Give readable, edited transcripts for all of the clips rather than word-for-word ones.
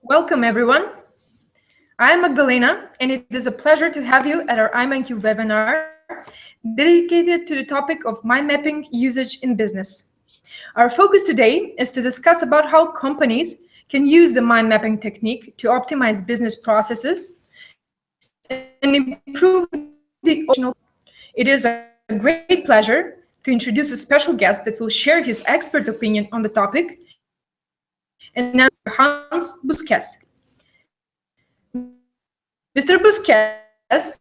Welcome, everyone. I'm Magdalena, and it is a pleasure to have you at our IMindQ webinar dedicated to the topic of mind mapping usage in business. Our focus today is to discuss about how companies can use the mind mapping technique to optimize business processes and improve the operational. It is a great pleasure to introduce a special guest that will share his expert opinion on the topic, and now Hans Buskes. Mr. Buskes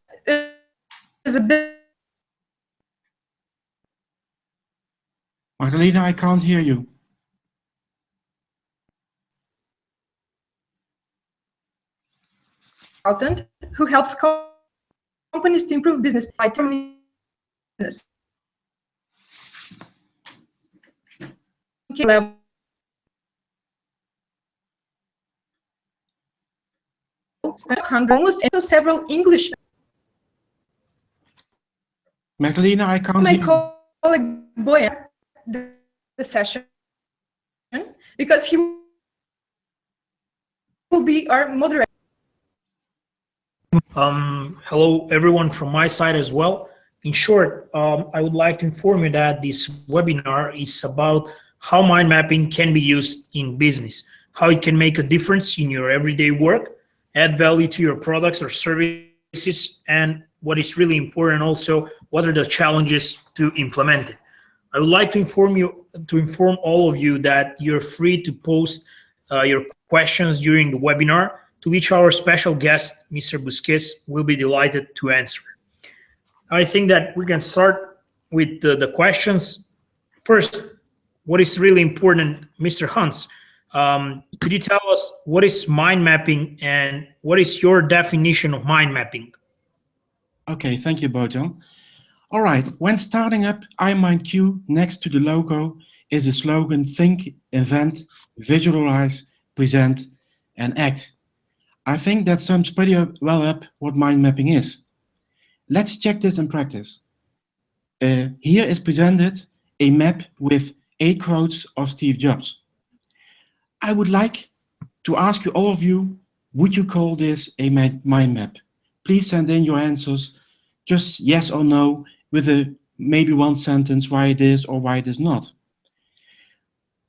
is a Magdalena, I can't hear you. consultant who helps companies to improve business by determining business level. Almost several English. Magdalena, I can't hear you. My colleague Boyan the session because he will be our moderator. Hello, everyone from my side as well. In short, I would like to inform you that this webinar is about how mind mapping can be used in business, how it can make a difference in your everyday work, add value to your products or services, and what is really important also, what are the challenges to implement it. I would like to inform all of you that you're free to post your questions during the webinar, to which our special guest, Mr. Buskes, will be delighted to answer. I think that we can start with the questions. First, what is really important, Mr. Hans? Could you tell us what is mind mapping and what is your definition of mind mapping? Okay, thank you, Bojan. All right, when starting up IMindQ, next to the logo is a slogan: think, invent, visualize, present, and act. I think that sums pretty well up what mind mapping is. Let's check this in practice. Here is presented a map with 8 quotes of Steve Jobs. I would like to ask you, all of you, would you call this a mind map? Please send in your answers, just yes or no, with maybe one sentence why it is or why it is not.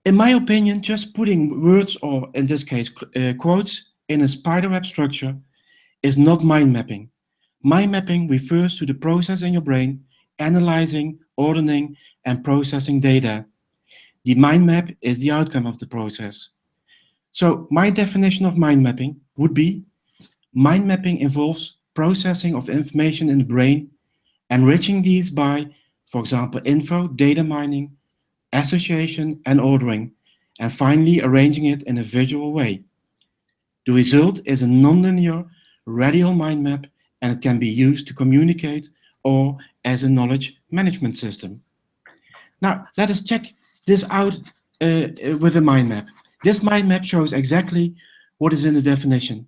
In my opinion, just putting words, or in this case quotes, in a spiderweb structure is not mind mapping. Mind mapping refers to the process in your brain analyzing, ordering, and processing data. The mind map is the outcome of the process. So my definition of mind mapping would be: mind mapping involves processing of information in the brain, enriching these by, for example, info, data mining, association, and ordering, and finally arranging it in a visual way. The result is a nonlinear radial mind map, and it can be used to communicate or as a knowledge management system. Now, let us check this out with a mind map. This mind map shows exactly what is in the definition.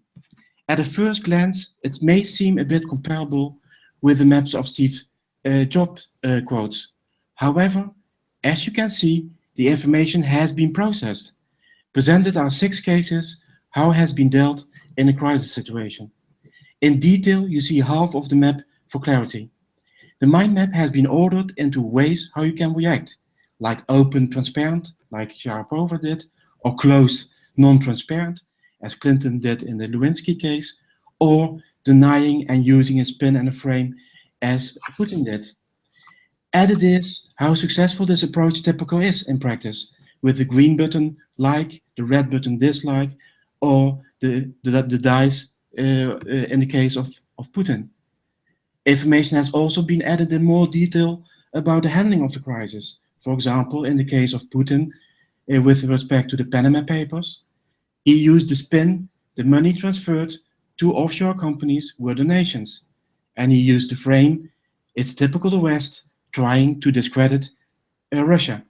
At a first glance, it may seem a bit comparable with the maps of Steve Jobs quotes. However, as you can see, the information has been processed. Presented are 6 cases how has been dealt in a crisis situation. In detail, you see half of the map for clarity. The mind map has been ordered into ways how you can react, like open, transparent, like Sharapova did, or closed, non-transparent, as Clinton did in the Lewinsky case, or denying and using a spin and a frame, as Putin did. Added is how successful this approach typically is in practice, with the green button like, the red button dislike, or the dice in the case of Putin. Information has also been added in more detail about the handling of the crisis. For example, in the case of Putin, with respect to the Panama Papers, he used the spin: the money transferred to offshore companies were donations. And he used the frame: it's typical the West trying to discredit Russia.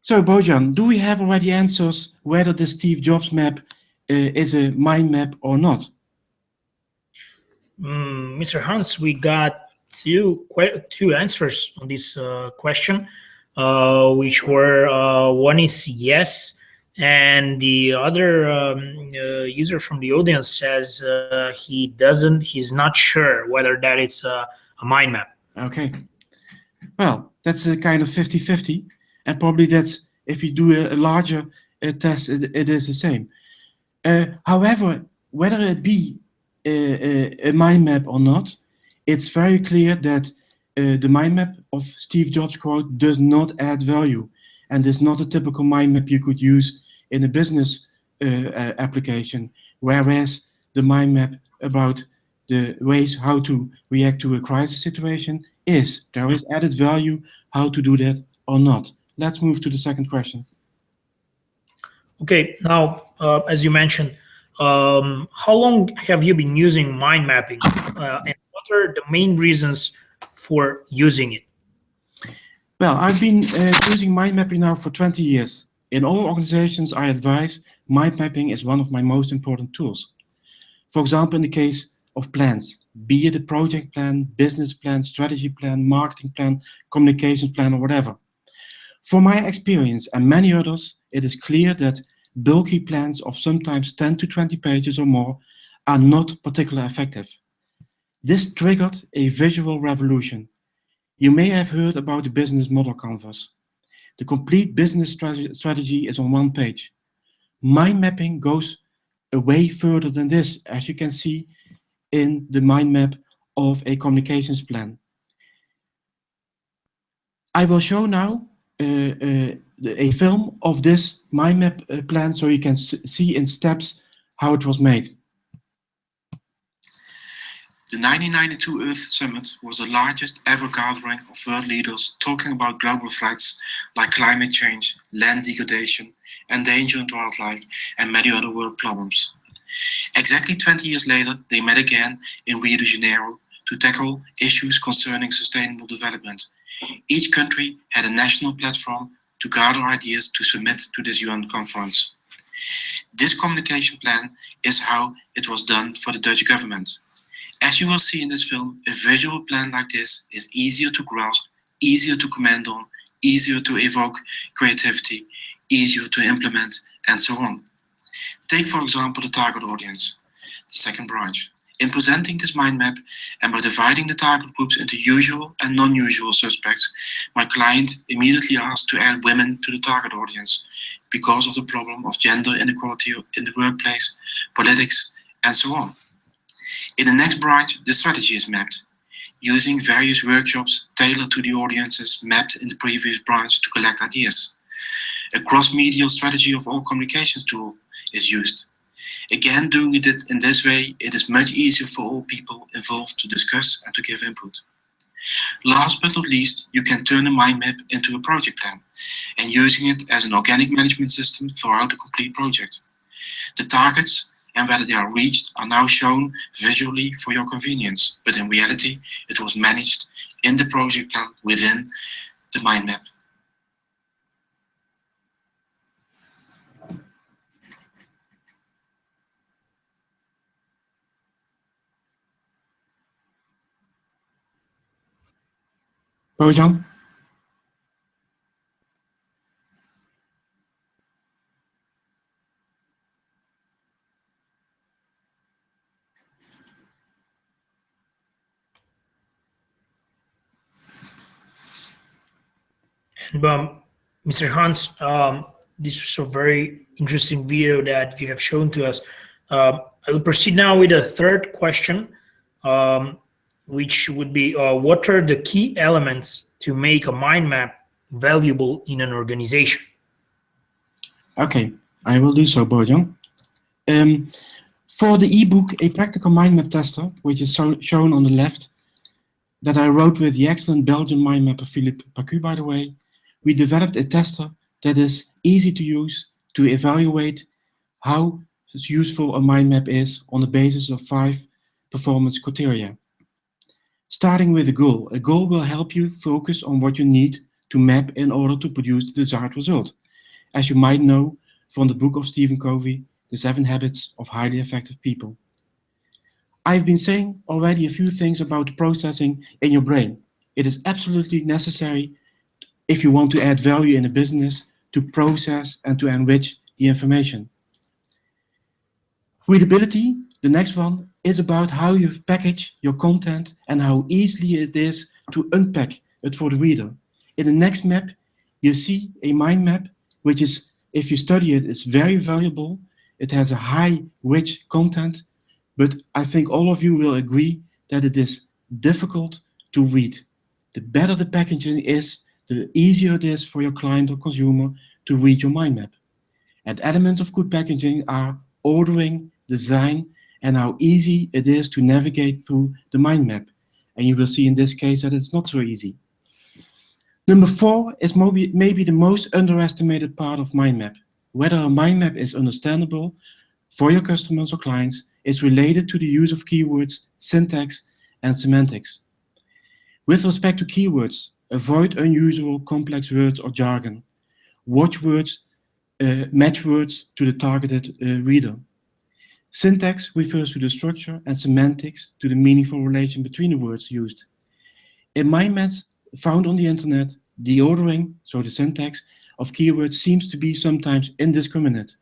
So, Bojan, do we have already answers whether the Steve Jobs map is a mind map or not? Mr. Hans, we got two answers on this question, which were one is yes, and the other user from the audience says he's not sure whether that is a mind map. Okay. Well, that's a kind of 50-50, and probably that's if you do a larger test, it is the same. However, whether it be a mind map or not, it's very clear that the mind map of Steve Jobs quote does not add value, and is not a typical mind map you could use in a business application, whereas the mind map about the ways how to react to a crisis situation there is added value how to do that or not. Let's move to the second question. Okay, now as you mentioned, how long have you been using mind mapping, and what are the main reasons for using it? Well, I've been using mind mapping now for 20 years. In all organizations I advise, mind mapping is one of my most important tools. For example, in the case of plans, be it a project plan, business plan, strategy plan, marketing plan, communications plan, or whatever. From my experience and many others, it is clear that bulky plans of sometimes 10 to 20 pages or more are not particularly effective. This triggered a visual revolution. You may have heard about the business model canvas. The complete business strategy is on one page. Mind mapping goes a way further than this, as you can see in the mind map of a communications plan. I will show now a film of this mind map plan so you can see in steps how it was made. The 1992 Earth Summit was the largest ever gathering of world leaders talking about global threats like climate change, land degradation, endangered wildlife, and many other world problems. Exactly 20 years later, they met again in Rio de Janeiro to tackle issues concerning sustainable development. Each country had a national platform to gather ideas to submit to this UN conference. This communication plan is how it was done for the Dutch government. As you will see in this film, a visual plan like this is easier to grasp, easier to comment on, easier to evoke creativity, easier to implement, and so on. Take, for example, the target audience, the second branch. In presenting this mind map and by dividing the target groups into usual and non-usual suspects, my client immediately asked to add women to the target audience because of the problem of gender inequality in the workplace, politics, and so on. In the next branch, the strategy is mapped, using various workshops tailored to the audiences mapped in the previous branch to collect ideas. A cross-medial strategy of all communications tool is used. Again, doing it in this way, it is much easier for all people involved to discuss and to give input. Last but not least, you can turn a mind map into a project plan and using it as an organic management system throughout the complete project. The targets and whether they are reached are now shown visually for your convenience, but in reality, it was managed in the project plan within the mind map. Bojan? And Mr. Hans, this was a very interesting video that you have shown to us. I will proceed now with the third question, which would be, what are the key elements to make a mind map valuable in an organization? Okay, I will do so, Bojan. For the ebook, A Practical Mind Map Tester, which is shown on the left, that I wrote with the excellent Belgian mind mapper Philippe Pacu, by the way, we developed a tester that is easy to use to evaluate how useful a mind map is on the basis of 5 performance criteria. Starting with a goal. A goal will help you focus on what you need to map in order to produce the desired result. As you might know from the book of Stephen Covey, The 7 Habits of Highly Effective People. I've been saying already a few things about processing in your brain. It is absolutely necessary if you want to add value in a business to process and to enrich the information. Readability, the next one, is about how you package your content and how easily it is to unpack it for the reader. In the next map, you see a mind map, which is, if you study it, it's very valuable. It has a high, rich content, but I think all of you will agree that it is difficult to read. The better the packaging is, the easier it is for your client or consumer to read your mind map. And elements of good packaging are ordering, design, and how easy it is to navigate through the mind map. And you will see in this case that it's not so easy. Number 4 is maybe the most underestimated part of mind map. Whether a mind map is understandable for your customers or clients is related to the use of keywords, syntax, and semantics. With respect to keywords, avoid unusual complex words or jargon. Watch words, match words to the targeted reader. Syntax refers to the structure and semantics to the meaningful relation between the words used. In mind maps found on the internet, the ordering, so the syntax, of keywords seems to be sometimes indiscriminate.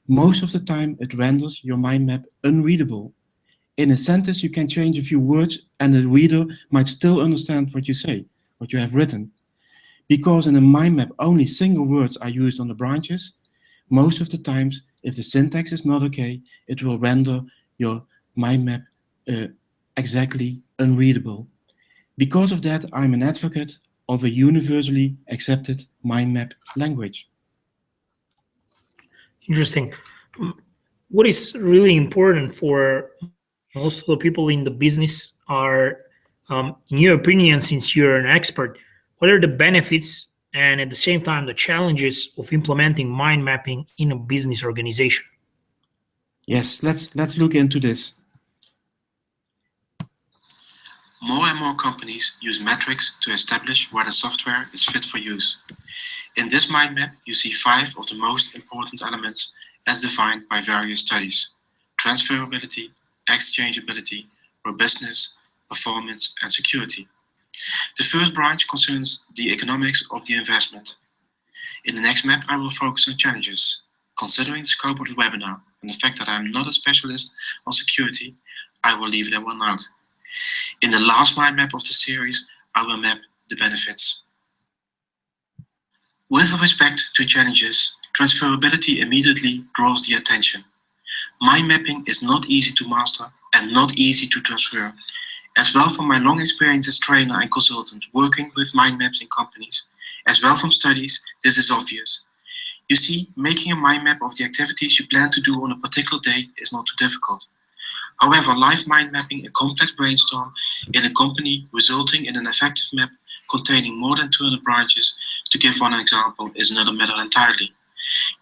Most of the time, it renders your mind map unreadable. In a sentence, you can change a few words and the reader might still understand what you say, what you have written. Because in a mind map, only single words are used on the branches, most of the times, if the syntax is not okay, it will render your mind map exactly unreadable. Because of that, I'm an advocate of a universally accepted mind map language. Interesting. What is really important for most of the people in the business are, in your opinion, since you're an expert, what are the benefits and at the same time the challenges of implementing mind mapping in a business organization? Yes, let's look into this. More and more companies use metrics to establish whether software is fit for use. In this mind map, you see 5 of the most important elements as defined by various studies: transferability, exchangeability, robustness, performance, and security. The first branch concerns the economics of the investment. In the next map, I will focus on challenges. Considering the scope of the webinar and the fact that I'm not a specialist on security, I will leave that one out. In the last mind map of the series, I will map the benefits. With respect to challenges, transferability immediately draws the attention. Mind mapping is not easy to master and not easy to transfer. As well from my long experience as trainer and consultant working with mind maps in companies, as well from studies, this is obvious. You see, making a mind map of the activities you plan to do on a particular day is not too difficult. However, live mind mapping a complex brainstorm in a company resulting in an effective map containing more than 200 branches, to give one example, is another matter entirely.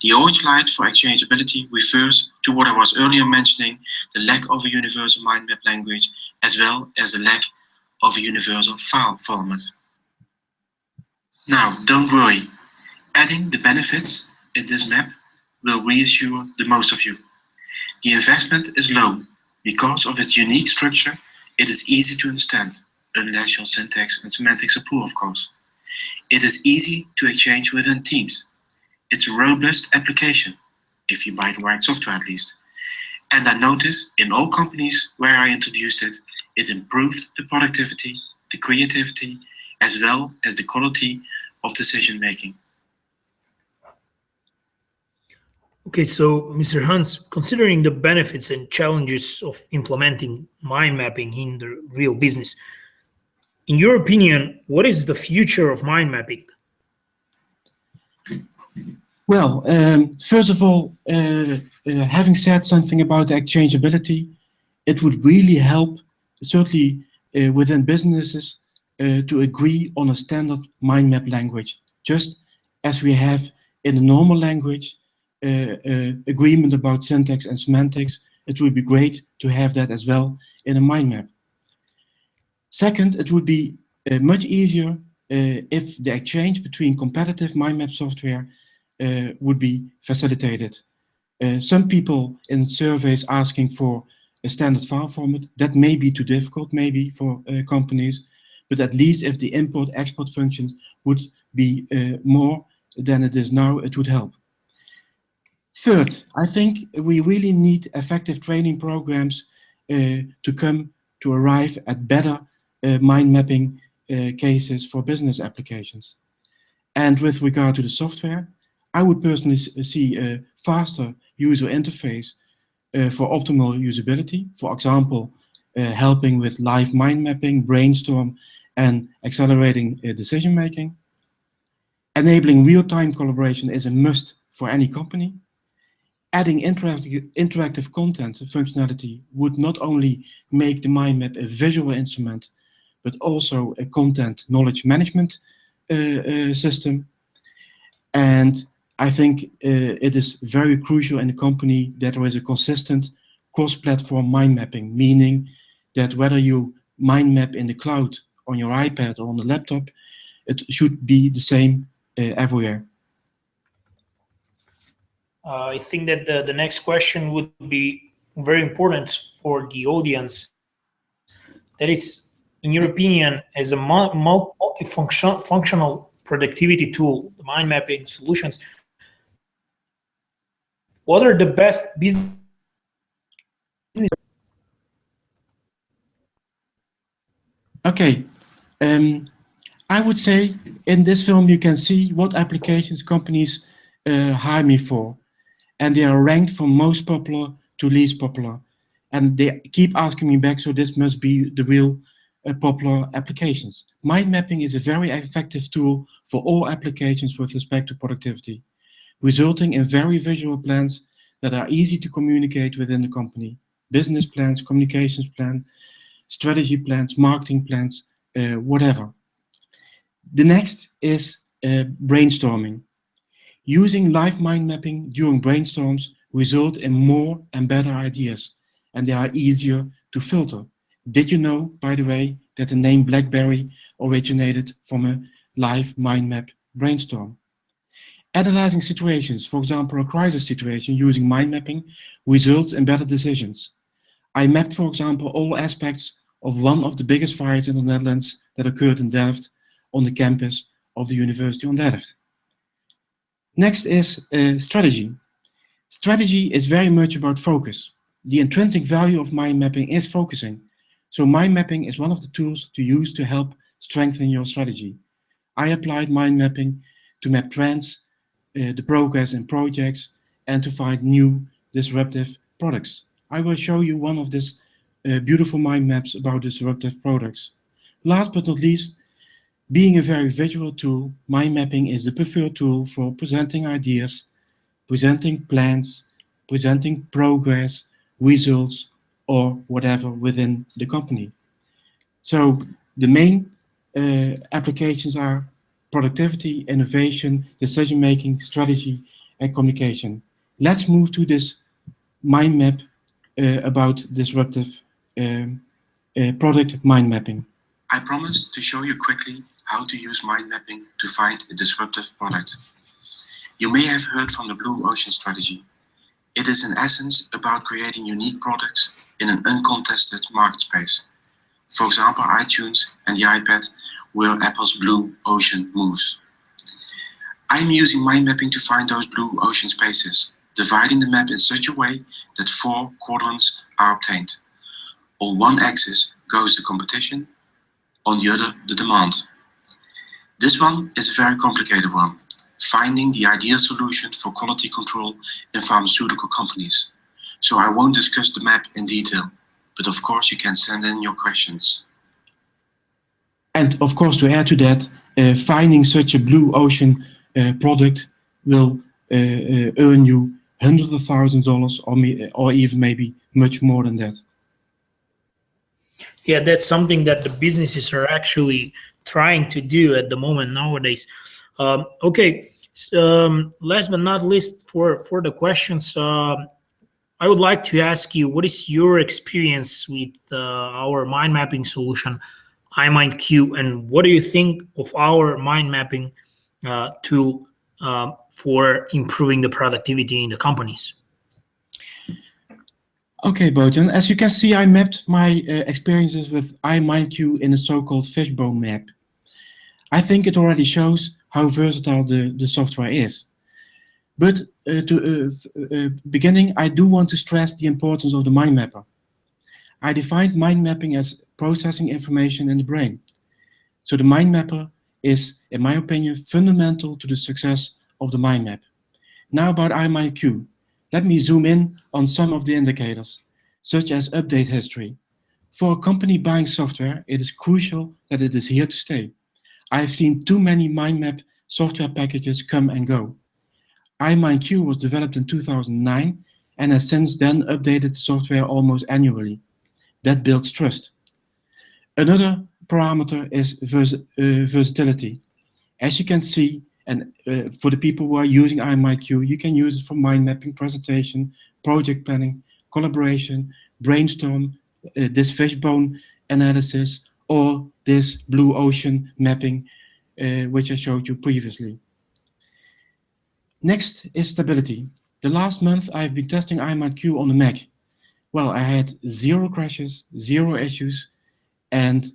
The orange light for exchangeability refers to what I was earlier mentioning, the lack of a universal mind map language, as well as the lack of a universal file format. Now, don't worry. Adding the benefits in this map will reassure the most of you. The investment is low. Because of its unique structure, it is easy to understand, unless your syntax and semantics are poor, of course. It is easy to exchange within teams. It's a robust application, if you buy the right software at least. And I noticed in all companies where I introduced it, it improved the productivity, the creativity, as well as the quality of decision making. Okay, so Mr. Hans, considering the benefits and challenges of implementing mind mapping in the real business, in your opinion, what is the future of mind mapping? Well, first of all, having said something about the exchangeability, it would really help, certainly within businesses, to agree on a standard mind map language, just as we have in a normal language agreement about syntax and semantics. It would be great to have that as well in a mind map. Second, it would be much easier if the exchange between competitive mind map software would be facilitated. Some people in surveys asking for a standard file format. That may be too difficult, maybe, for companies, but at least if the import-export functions would be more than it is now, it would help. Third, I think we really need effective training programs to come to arrive at better mind mapping cases for business applications. And with regard to the software, I would personally see a faster user interface for optimal usability. For example, helping with live mind mapping, brainstorm, and accelerating decision making. Enabling real-time collaboration is a must for any company. Adding interactive content functionality would not only make the mind map a visual instrument, but also a content knowledge management system. And I think it is very crucial in a company that there is a consistent cross-platform mind mapping, meaning that whether you mind map in the cloud, on your iPad or on the laptop, it should be the same everywhere. I think that the next question would be very important for the audience. That is, in your opinion, as a functional productivity tool, the mind mapping solutions, what are the best business? Okay, I would say in this film you can see what applications companies hire me for, and they are ranked from most popular to least popular, and they keep asking me back, so this must be the real popular applications. Mind mapping is a very effective tool for all applications with respect to productivity, resulting in very visual plans that are easy to communicate within the company. Business plans, communications plan, strategy plans, marketing plans, whatever. The next is brainstorming. Using live mind mapping during brainstorms result in more and better ideas, and they are easier to filter. Did you know, by the way, that the name BlackBerry originated from a live mind map brainstorm? Analyzing situations, for example, a crisis situation using mind mapping, results in better decisions. I mapped, for example, all aspects of one of the biggest fires in the Netherlands that occurred in Delft on the campus of the University on Delft. Next is strategy. Strategy is very much about focus. The intrinsic value of mind mapping is focusing. So mind mapping is one of the tools to use to help strengthen your strategy. I applied mind mapping to map trends, the progress in projects, and to find new disruptive products. I will show you one of these beautiful mind maps about disruptive products. Last but not least, being a very visual tool, mind mapping is the preferred tool for presenting ideas, presenting plans, presenting progress, results, or whatever within the company. So the main applications are productivity, innovation, decision-making, strategy, and communication. Let's move to this mind map about disruptive product mind mapping. I promised to show you quickly how to use mind mapping to find a disruptive product. You may have heard from the Blue Ocean strategy. It is in essence about creating unique products in an uncontested market space. For example, iTunes and the iPad were Apple's Blue Ocean moves. I'm using mind mapping to find those blue ocean spaces, dividing the map in such a way that 4 quadrants are obtained. On one axis goes the competition, on the other the demand. This one is a very complicated one, finding the ideal solution for quality control in pharmaceutical companies. So I won't discuss the map in detail, but of course you can send in your questions. And of course, to add to that, finding such a blue ocean product will earn you hundreds of thousands of dollars, or even maybe much more than that. Yeah, that's something that the businesses are actually trying to do at the moment nowadays. Okay, last but not least, for the questions, I would like to ask you, what is your experience with our mind mapping solution, iMindQ, and what do you think of our mind mapping tool for improving the productivity in the companies? Okay, Bojan, as you can see, I mapped my experiences with iMindQ in a so-called fishbone map. I think it already shows how versatile the software is. But beginning, I do want to stress the importance of the mind mapper. I defined mind mapping as processing information in the brain. So the mind mapper is, in my opinion, fundamental to the success of the mind map. Now about IMIQ. Let me zoom in on some of the indicators, such as update history. For a company buying software, it is crucial that it is here to stay. I have seen too many mind map software packages come and go. IMIQ was developed in 2009 and has since then updated the software almost annually. That builds trust. Another parameter is versatility. As you can see, and for the people who are using IMIQ, you can use it for mind mapping, presentation, project planning, collaboration, brainstorm, this fishbone analysis, or this blue ocean mapping, which I showed you previously. Next is stability. The last month I've been testing IMIQ on the Mac. Well, I had 0 crashes, 0 issues, and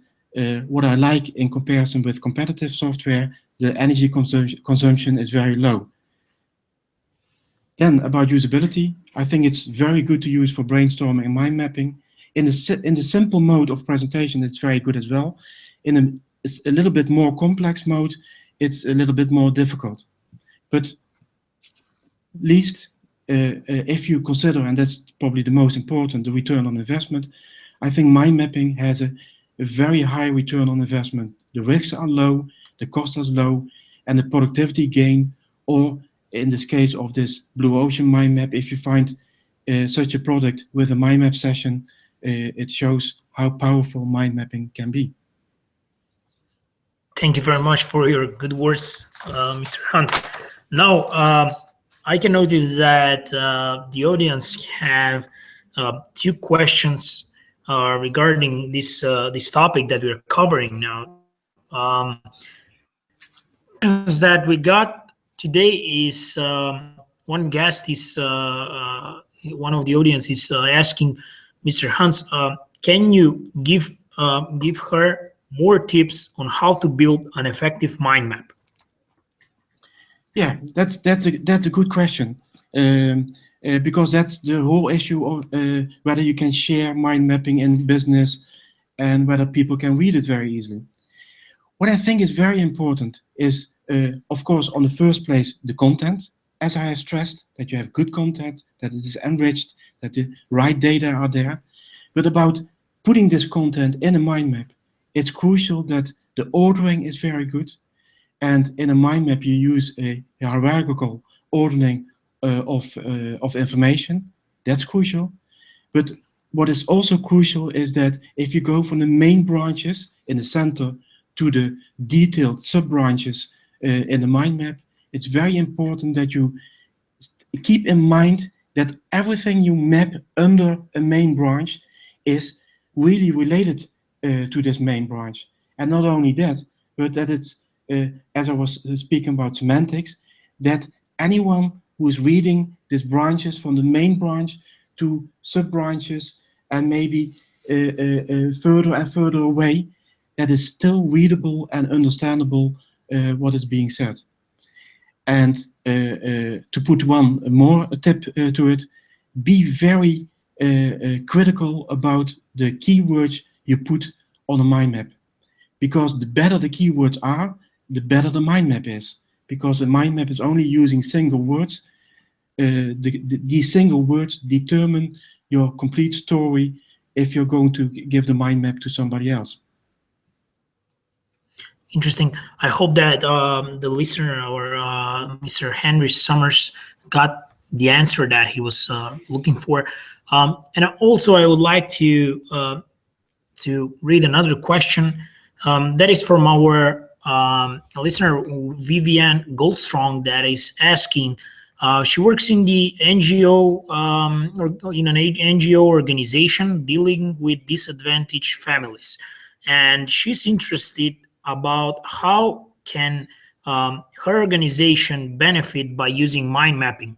what I like in comparison with competitive software, the energy consumption is very low. Then about usability, I think it's very good to use for brainstorming and mind mapping. In the simple mode of presentation, it's very good as well. In a little bit more complex mode, it's a little bit more difficult. But least, if you consider, and that's probably the most important, the return on investment, I think mind mapping has a very high return on investment. The risks are low, the cost is low, and the productivity gain, or in this case of this blue ocean mind map, if you find such a product with a mind map session, it shows how powerful mind mapping can be. Thank you very much for your good words, Mr. Hunt. Now, I can notice that the audience have 2 questions regarding this topic that we're covering now. That we got today is one guest is one of the audience is asking Mr. Hans, can you give her more tips on how to build an effective mind map? Yeah, that's a good question, because that's the whole issue of whether you can share mind mapping in business and whether people can read it very easily. What I think is very important is, of course, on the first place, the content. As I have stressed, that you have good content, that it is enriched, that the right data are there. But about putting this content in a mind map, it's crucial that the ordering is very good. And in a mind map, you use a hierarchical ordering of information. That's crucial. But what is also crucial is that if you go from the main branches in the center to the detailed sub-branches in the mind map, it's very important that you keep in mind that everything you map under a main branch is really related to this main branch. And not only that, but that it's, as I was speaking about semantics, that anyone who is reading these branches from the main branch to sub-branches and maybe further and further away, that is still readable and understandable what is being said. And to put one more tip to it, be very critical about the keywords you put on a mind map. Because the better the keywords are, the better the mind map is. Because a mind map is only using single words. These single words determine your complete story if you're going to give the mind map to somebody else. Interesting. I hope that the listener or Mr. Henry Summers got the answer that he was looking for. And also, I would like to read another question that is from our listener Vivian Goldstrong, that is asking. She works in the NGO or in an NGO organization dealing with disadvantaged families, and she's interested about how can her organization benefit by using mind mapping.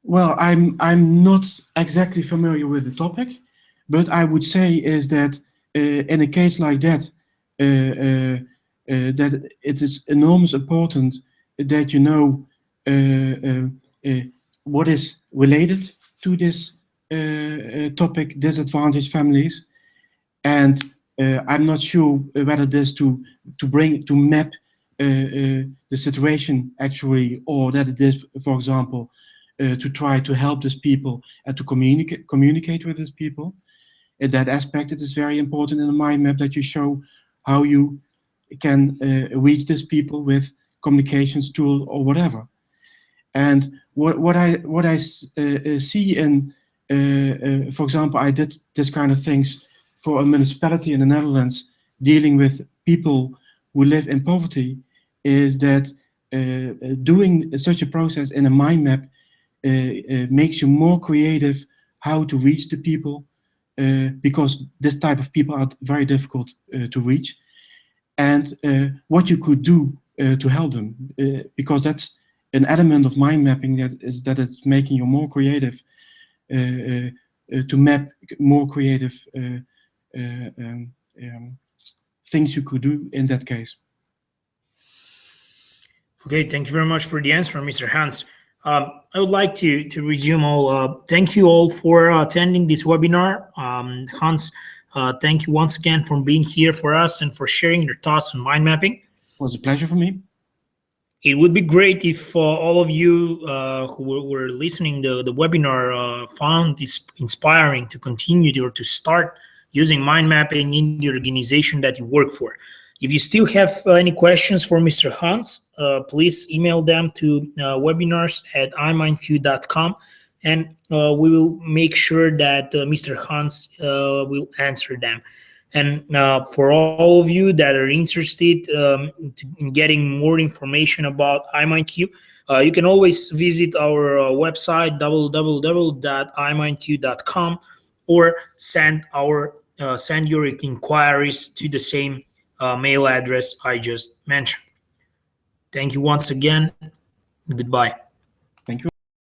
Well, I'm not exactly familiar with the topic, but I would say is that in a case like that, that it is enormous important that you know what is related to this topic, disadvantaged families. And I'm not sure whether this to map the situation actually, or that it is, for example, to try to help these people and to communicate with these people. In that aspect, it is very important in the mind map that you show how you can reach these people with communications tool or whatever. And what I see in, for example, I did this kind of things for a municipality in the Netherlands dealing with people who live in poverty, is that doing such a process in a mind map makes you more creative how to reach the people, because this type of people are very difficult to reach, and what you could do to help them, because that's an element of mind mapping, that it's making you more creative, to map more creative things you could do in that case. Okay, thank you very much for the answer, Mr. Hans. I would like to resume all. Thank you all for attending this webinar. Hans, thank you once again for being here for us and for sharing your thoughts on mind mapping. It was a pleasure for me. It would be great if all of you who were listening to the webinar found this inspiring to continue or to start using mind mapping in the organization that you work for. If you still have any questions for Mr. Hans, please email them to webinars@imindq.com, and we will make sure that Mr. Hans will answer them. And for all of you that are interested in getting more information about iMindQ, you can always visit our website, www.imindq.com, or send your inquiries to the same mail address I just mentioned. Thank you once again. Goodbye.